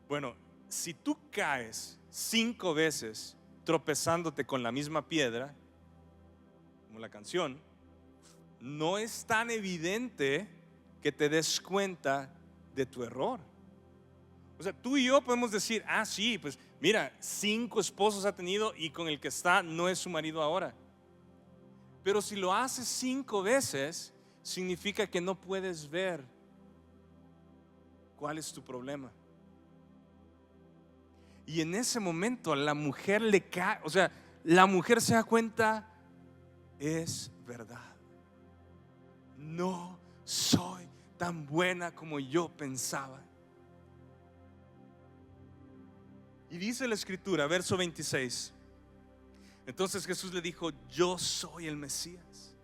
Bueno, si tú caes 5 veces tropezándote con la misma piedra, como la canción, no es tan evidente que te des cuenta de tu error. O sea, tú y yo podemos decir, sí, pues mira, 5 esposos ha tenido y con el que está no es su marido ahora. Pero si lo haces 5 veces, significa que no puedes ver cuál es tu problema. Y en ese momento a la mujer le cae, o sea, la mujer se da cuenta, es verdad, no soy tan buena como yo pensaba. Y dice la escritura, verso 26, entonces Jesús le dijo, yo soy el Mesías.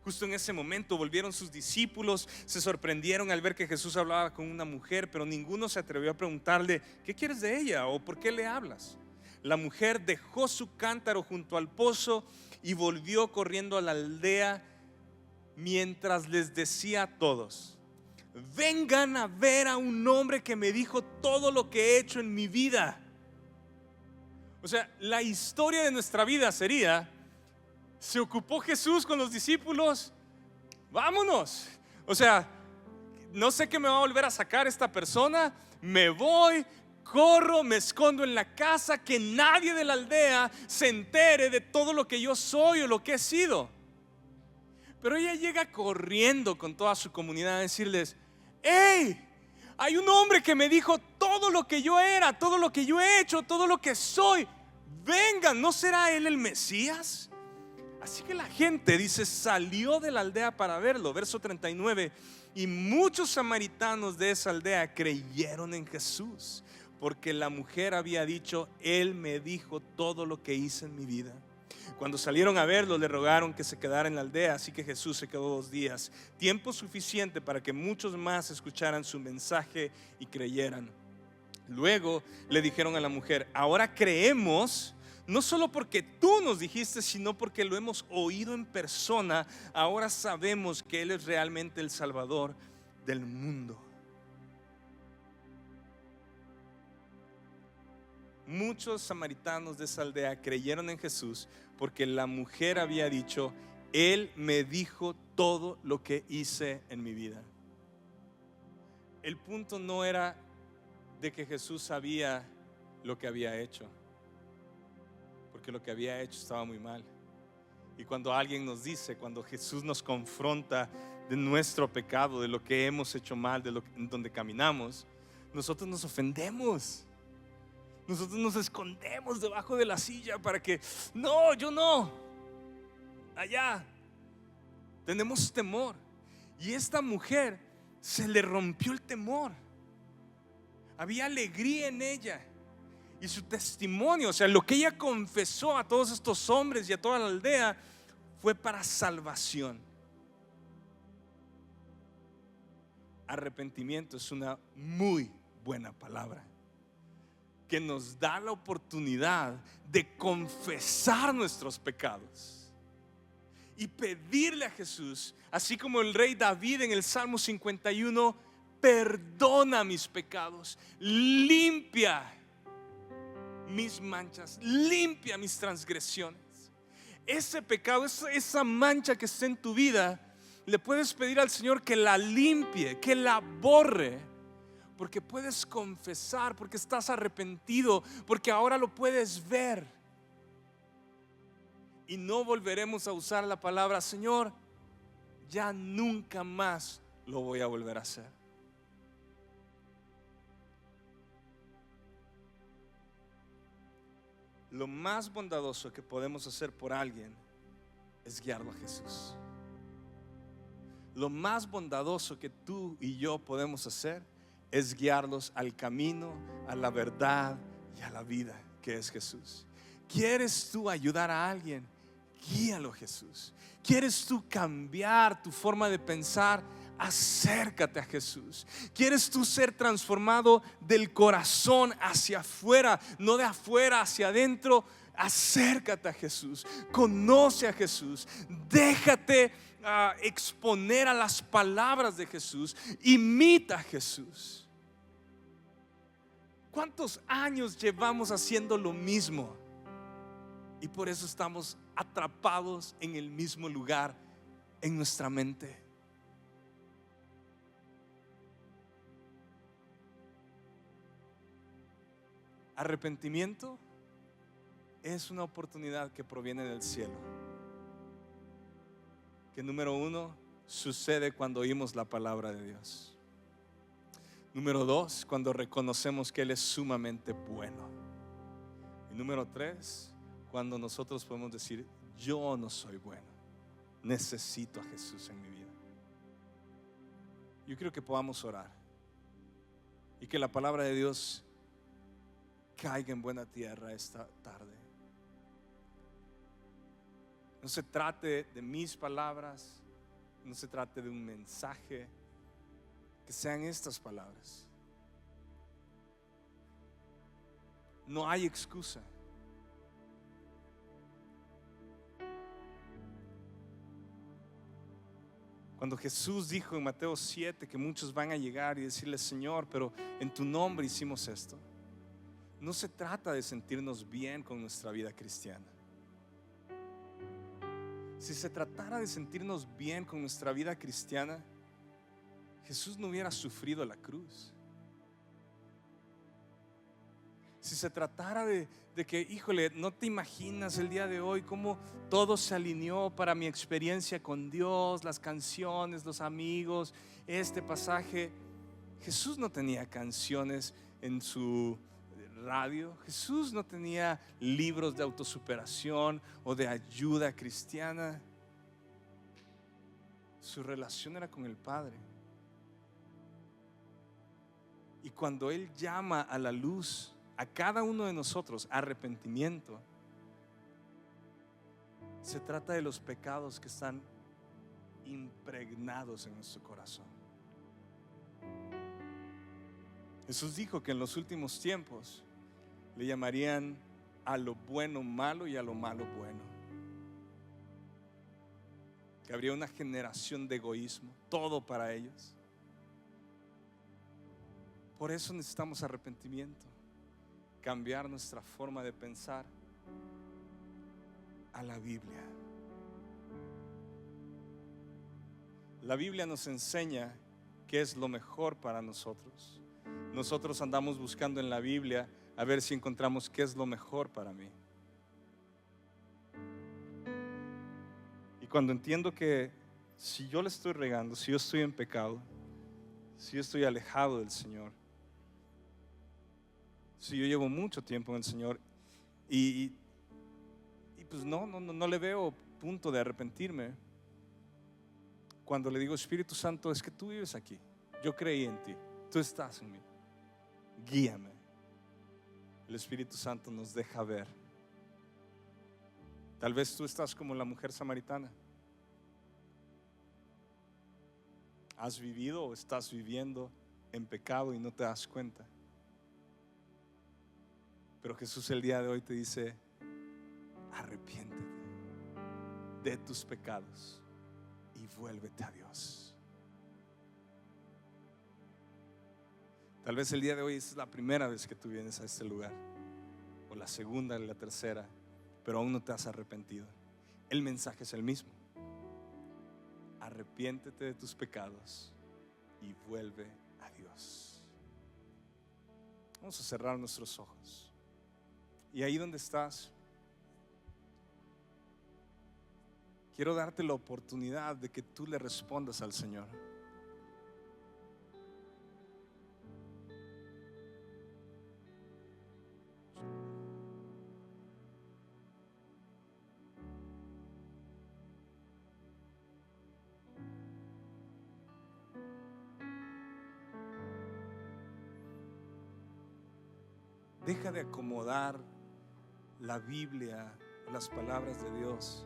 Justo en ese momento volvieron sus discípulos, se sorprendieron al ver que Jesús hablaba con una mujer, pero ninguno se atrevió a preguntarle, ¿qué quieres de ella? ¿O por qué le hablas? La mujer dejó su cántaro junto al pozo y volvió corriendo a la aldea mientras les decía a todos, vengan a ver a un hombre que me dijo todo lo que he hecho en mi vida. O sea, la historia de nuestra vida sería, se ocupó Jesús con los discípulos, vámonos. O sea, no sé qué me va a volver a sacar esta persona, me voy, corro, me escondo en la casa, que nadie de la aldea se entere de todo lo que yo soy o lo que he sido. Pero ella llega corriendo con toda su comunidad a decirles, hey, hay un hombre que me dijo todo lo que yo era, todo lo que yo he hecho, todo lo que soy. Vengan, ¿no será él el Mesías? Así que la gente, dice, salió de la aldea para verlo. Verso 39, y muchos samaritanos de esa aldea creyeron en Jesús, porque la mujer había dicho, él me dijo todo lo que hice en mi vida. Cuando salieron a verlo, le rogaron que se quedara en la aldea. Así que Jesús se quedó 2 días, tiempo suficiente para que muchos más escucharan su mensaje y creyeran. Luego le dijeron a la mujer, ahora creemos, no solo porque tú nos dijiste, sino porque lo hemos oído en persona. Ahora sabemos que Él es realmente el Salvador del mundo. Muchos samaritanos de esa aldea creyeron en Jesús porque la mujer había dicho, Él me dijo todo lo que hice en mi vida. El punto no era de que Jesús sabía lo que había hecho, porque lo que había hecho estaba muy mal. Y cuando alguien nos dice, cuando Jesús nos confronta de nuestro pecado, de lo que hemos hecho mal, de donde caminamos, nosotros nos ofendemos. Nosotros nos escondemos debajo de la silla para que, no, yo no, allá. Tenemos temor. Y esta mujer se le rompió el temor. Había alegría en ella. Y su testimonio, o sea, lo que ella confesó a todos estos hombres y a toda la aldea, fue para salvación. Arrepentimiento es una muy buena palabra que nos da la oportunidad de confesar nuestros pecados y pedirle a Jesús, así como el rey David en el Salmo 51, perdona mis pecados, limpia mis manchas, limpia mis transgresiones. Ese pecado, esa mancha que está en tu vida, le puedes pedir al Señor que la limpie, que la borre, porque puedes confesar, porque estás arrepentido, porque ahora lo puedes ver. Y no volveremos a usar la palabra, Señor, ya nunca más lo voy a volver a hacer. lo más bondadoso que podemos hacer por alguien es guiarlo a Jesús. Lo más bondadoso que tú y yo podemos hacer es guiarlos al camino, a la verdad y a la vida que es Jesús. ¿Quieres tú ayudar a alguien? Guíalo a Jesús. ¿Quieres tú cambiar tu forma de pensar? Acércate a Jesús. ¿Quieres tú ser transformado del corazón hacia afuera, no de afuera hacia adentro? Acércate a Jesús, conoce a Jesús, déjate exponer a las palabras de Jesús, imita a Jesús. ¿Cuántos años llevamos haciendo lo mismo? Y por eso estamos atrapados en el mismo lugar en nuestra mente. Arrepentimiento es una oportunidad que proviene del cielo. Que número 1, sucede cuando oímos la palabra de Dios. Número 2, cuando reconocemos que Él es sumamente bueno. Y número 3, cuando nosotros podemos decir: yo no soy bueno, necesito a Jesús en mi vida. Yo quiero que podamos orar y que la palabra de Dios caiga en buena tierra esta tarde. No se trate de mis palabras, no se trate de un mensaje, que sean estas palabras. No hay excusa. Cuando Jesús dijo en Mateo 7 que muchos van a llegar y decirle: Señor, pero en tu nombre hicimos esto. No se trata de sentirnos bien con nuestra vida cristiana. Si se tratara de sentirnos bien con nuestra vida cristiana, Jesús no hubiera sufrido la cruz. Si se tratara de que, híjole, no te imaginas el día de hoy cómo todo se alineó para mi experiencia con Dios, las canciones, los amigos, este pasaje. Jesús no tenía canciones en su radio. Jesús no tenía libros de autosuperación o de ayuda cristiana. Su relación era con el Padre. Y cuando Él llama a la luz a cada uno de nosotros, arrepentimiento, se trata de los pecados que están impregnados en nuestro corazón. Jesús dijo que en los últimos tiempos le llamarían a lo bueno malo y a lo malo bueno. Que habría una generación de egoísmo, todo para ellos. Por eso necesitamos arrepentimiento, cambiar nuestra forma de pensar a la Biblia. La Biblia nos enseña qué es lo mejor para nosotros. Nosotros andamos buscando en la Biblia a ver si encontramos qué es lo mejor para mí. Y cuando entiendo que si yo le estoy regando, si yo estoy en pecado, si yo estoy alejado del Señor, si yo llevo mucho tiempo en el Señor y pues no le veo punto de arrepentirme, cuando le digo: Espíritu Santo, es que tú vives aquí, yo creí en ti, tú estás en mí, guíame. El Espíritu Santo nos deja ver. Tal vez tú estás como la mujer samaritana. Has vivido o estás viviendo en pecado y no te das cuenta. Pero Jesús el día de hoy te dice: arrepiéntete de tus pecados y vuélvete a Dios. Tal vez el día de hoy es la primera vez que tú vienes a este lugar, o la segunda, o la tercera, pero aún no te has arrepentido. El mensaje es el mismo: arrepiéntete de tus pecados y vuelve a Dios. Vamos a cerrar nuestros ojos. Y ahí donde estás, quiero darte la oportunidad de que tú le respondas al Señor. Deja de acomodar la Biblia, las palabras de Dios,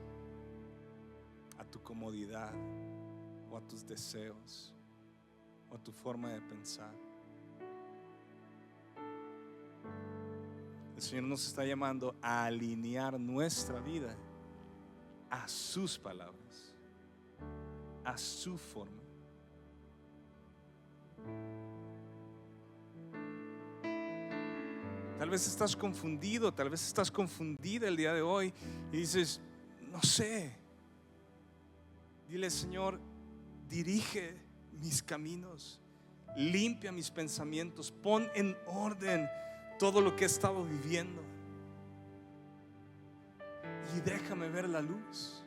a tu comodidad o a tus deseos o a tu forma de pensar. El Señor nos está llamando a alinear nuestra vida a sus palabras, a su forma. Tal vez estás confundido, tal vez estás confundida el día de hoy y dices, no sé. Dile, Señor, dirige mis caminos, limpia mis pensamientos, pon en orden todo lo que he estado viviendo y déjame ver la luz.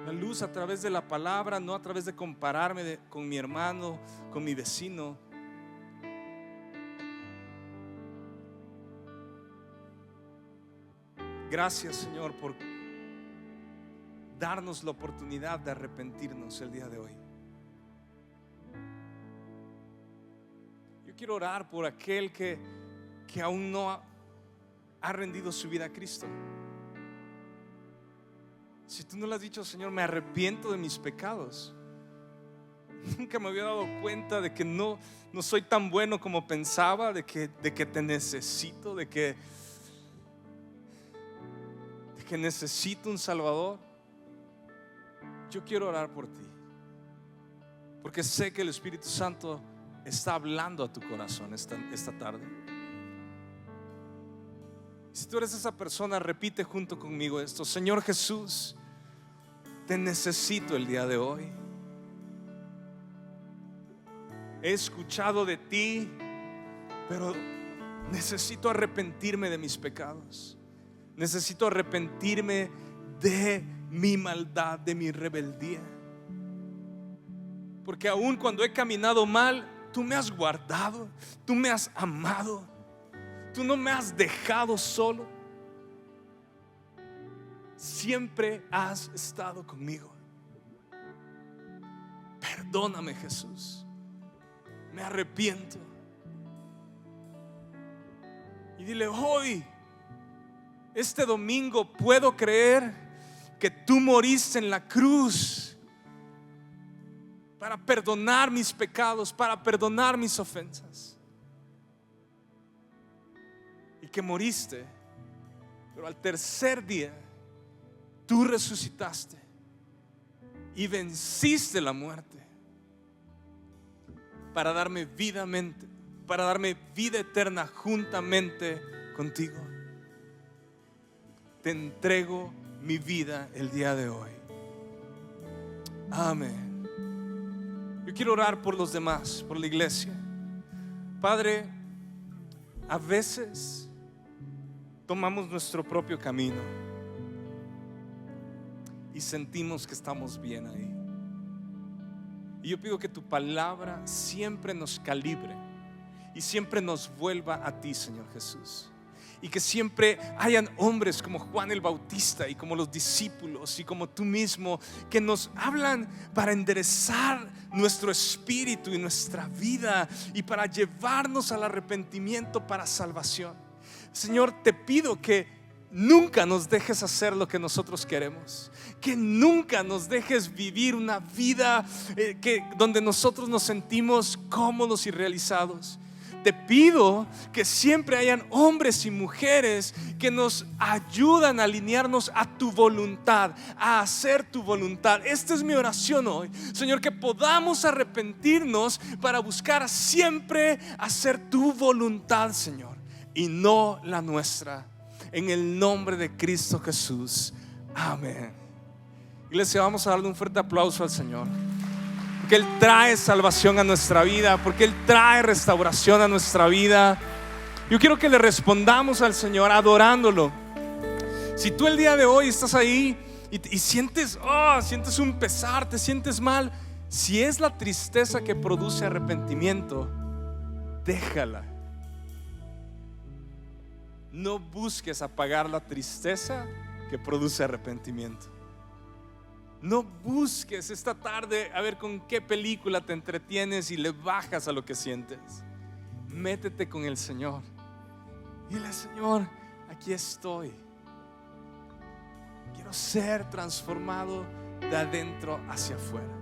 La luz a través de la palabra, no a través de compararme con mi hermano, con mi vecino. Gracias, Señor, por darnos la oportunidad de arrepentirnos el día de hoy. Yo quiero orar por aquel que aún no ha rendido su vida a Cristo. Si tú no le has dicho, Señor, me arrepiento de mis pecados, nunca me había dado cuenta de que no soy tan bueno como pensaba, de que te necesito, de que necesito un Salvador. Yo quiero orar por ti, porque sé que el Espíritu Santo está hablando a tu corazón esta tarde. Si tú eres esa persona, repite junto conmigo esto: Señor Jesús, te necesito el día de hoy. He escuchado de ti, pero necesito arrepentirme de mis pecados. Necesito arrepentirme de mi maldad, de mi rebeldía. Porque aun cuando he caminado mal, tú me has guardado, tú me has amado, tú no me has dejado solo. Siempre has estado conmigo. Perdóname, Jesús. Me arrepiento. Y dile: hoy, este domingo, puedo creer que tú moriste en la cruz para perdonar mis pecados, para perdonar mis ofensas, y que moriste, pero al tercer día tú resucitaste y venciste la muerte para darme vida eterna juntamente contigo. Te entrego mi vida el día de hoy. Amén. Yo quiero orar por los demás, por la iglesia. Padre, a veces tomamos nuestro propio camino y sentimos que estamos bien ahí. Y yo pido que tu palabra siempre nos calibre y siempre nos vuelva a ti, Señor Jesús. Y que siempre hayan hombres como Juan el Bautista y como los discípulos y como tú mismo, que nos hablan para enderezar nuestro espíritu y nuestra vida y para llevarnos al arrepentimiento para salvación. Señor, te pido que nunca nos dejes hacer lo que nosotros queremos, que nunca nos dejes vivir una vida donde nosotros nos sentimos cómodos y realizados. Te pido que siempre hayan hombres y mujeres que nos ayudan a alinearnos a tu voluntad, a hacer tu voluntad. Esta es mi oración hoy, Señor, que podamos arrepentirnos para buscar siempre hacer tu voluntad, Señor, y no la nuestra. En el nombre de Cristo Jesús, amén. Iglesia, vamos a darle un fuerte aplauso al Señor, porque Él trae salvación a nuestra vida, porque Él trae restauración a nuestra vida. Yo quiero que le respondamos al Señor adorándolo. Si tú el día de hoy estás ahí y sientes un pesar, te sientes mal, si es la tristeza que produce arrepentimiento, déjala. No busques apagar la tristeza que produce arrepentimiento. No busques esta tarde a ver con qué película te entretienes y le bajas a lo que sientes. métete con el Señor. Dile: Señor, aquí estoy. Quiero ser transformado de adentro hacia afuera.